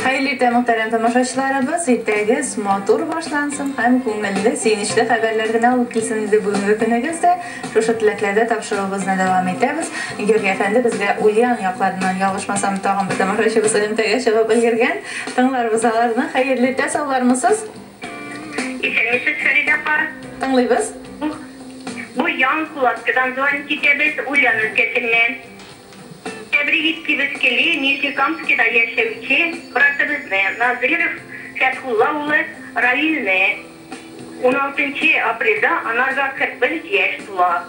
Hayırlı muhterem tamaşaçılarımız, irtəgiz motor başlansın. Hem ko'ngilli, sevinçli xabarlardan alıp kelsin de bugünkü günümüzde şoşu tilaklarda tapşırığımızla devam ederiz. Gök efendi bizge Ulyan yaklarından yalışmasam tağım bir tamaşaçımız elimtege cevap bildirgen. Tınlarımız alarına hayırlı tasavlar mısınız? İçerisi Feride var. Tınlıyız. Bu yan kulakçıdan sonra kitebes Ulyan ülkesinden. Tebrik ettiğimiz keli Nizhnekamsk'da yaşayan Bırakırızne Nazirov Fethullah Railne 16 aprelde Anarga 41 yaşlılar.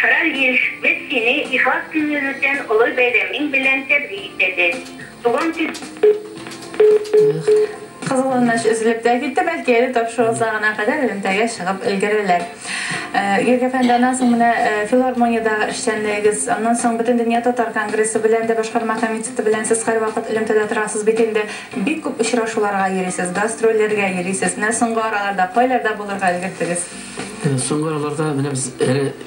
Rail Mesini ihlas gününüzden ulu bayramın bilen tebrik ederiz. Doğum Kızılınlaş üzülüp de gitti. Belki eli tapşırılsağına kadar elimdege çıkıp ilgiriler. Gök efendi, ondan sonra Filarmoniyada işlendiğiniz, ondan sonra bütün Dünya Tatar Kongresi bilen de Başkarma Komiteti bilen siz her vakit ilimtede turasız bitinde bir köp uçraşularga yerisiz, gastrollerge yerisiz. Ne soňgu aralarda, koylarda bulurga ilgirdiniz? Soňgu aralarda biz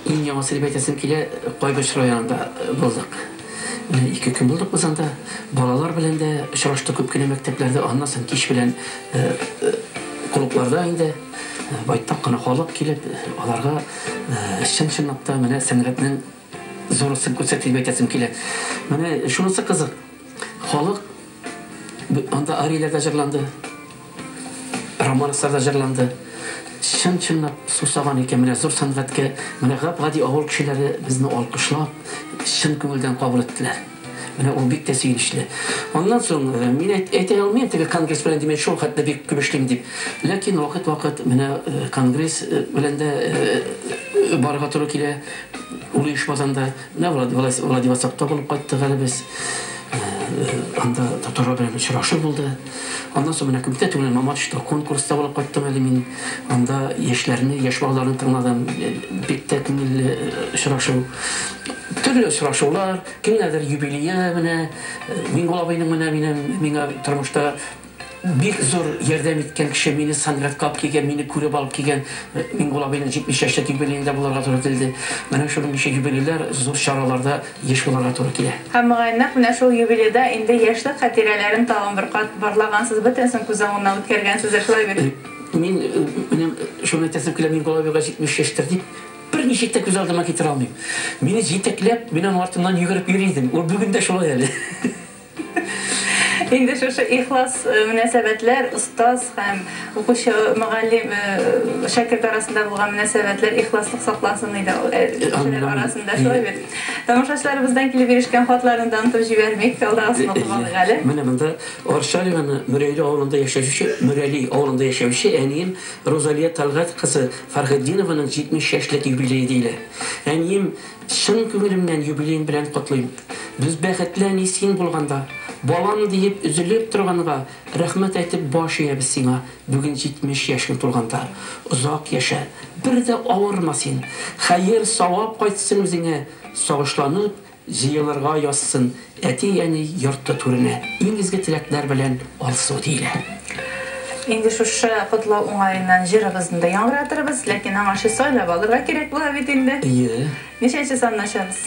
iň ýaňy silip aýtasym kile Goýbaş raýonunda boldyk. 2 gün bulduk biz anda. Balalar bilen de uçraşdyk köpkene mekteplerde, ondan soň kiş bilen klublarda indi. Baytaq qana xalq kelip, alarga şın-şınlapda mene sәнгатның zorusun gösterip aýtasym kile. Mene şunusy kızık. Xalq anda ariýlarda jırlandy. Romanslarda jırlandy. Şın-şınlap susagan eken mene zor sәнгатke mene gap-gady awul kişileri bizni alkışlap şın köňelden kabul etdiler. Mene o bik de sevinçli. Ondan soň men aýta almaýam tege kongres bilen dimen şol hatda bik kömeşlim dip. Lakin wagt mene kongres bilen de barga tory kile ulyşmazanda ne Vladivostokda bolup gaýtdyk hali biz. Anda Tatarlar bilen uçraşyk boldy. Ondan soň mene komitet bilen Mamatşda konkursda bolup gaýtdym hali men. Anda ýeşlerini, ýeş baglaryny taňladym. Bik de köňelli uçraşyk. Türlü uçraşular, kimlerdir jubileýe mene, min golabynyň mene turmuşda bir zor yerdem etken kişi meni sanrat kap kegen, meni körüp alıp kegen, min golabynyň 70 ýaşda jubileýinde bularga tory keldi. Mene şunun bir jubileýler zor şaralarda ýeş bolarga tory kele. Hem gaýnak mene şol jubileýde indi ýeşlik hatirelerin tagyn bir kat barlagansız bitensin közeňinden ötkergensiz şolay bir. Men şunu aýtasym kile min golabyga 70 ýaşdyr dip bir nişekte göz aldıma getire almayayım. Beni jiteklep, benim artımdan yugurip yürüydüm. O bugün de şolay hali. Indi şu ihlas münasebetler, ustaz hem okuşu, muallim, şakird arasında bulgan münasebetler ihlaslık saklasın idi arasında şolay bir. Tamaşaçılarımızdan kelip erişken hatlarından tüp jibermek, aldağısını okumalı gali. Mene bunda Orşalyvan'ı Müreyli oğlunda yaşamışı, eniyim Rozaliya Talgat kızı Farheddinova'nın 70 yaşlık jubileyi değil. Eniyim şın köngülümden jubileyin bilen kutlayım. Biz bähetlen isin bulganda, balam deyip üzülüp turganda, rahmet aytıp başı yebisiňe, bugün 70 ýaşyň tulganda, uzak yaşa, bir de awyrmasyn, hayır sawap gaýtsyn biziňe, sagaşlanyp, jiýalarga ýassyn, äti ýani ýurtda türüne, iňizge tilekler bilen alsy diýle. Indi şu kutlaw oňaýyndan jyrybızda ýaňratyrбыз, lakin haňaşy soýlap alyrga kerek bolar bit indi. Neçençe sanlaşabys?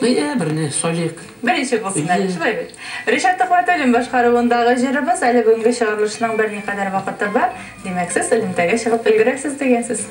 Birini soýlaýyk. Birinçi bolsun hali, şolay bir. Reşat Tıhvatalyň başgaruwyndagy jyrybys hali bugünkü çağrylışynyň bir kadar wagty bar. Demek siz ilimtege çykyp ulgurapsyz degensiz.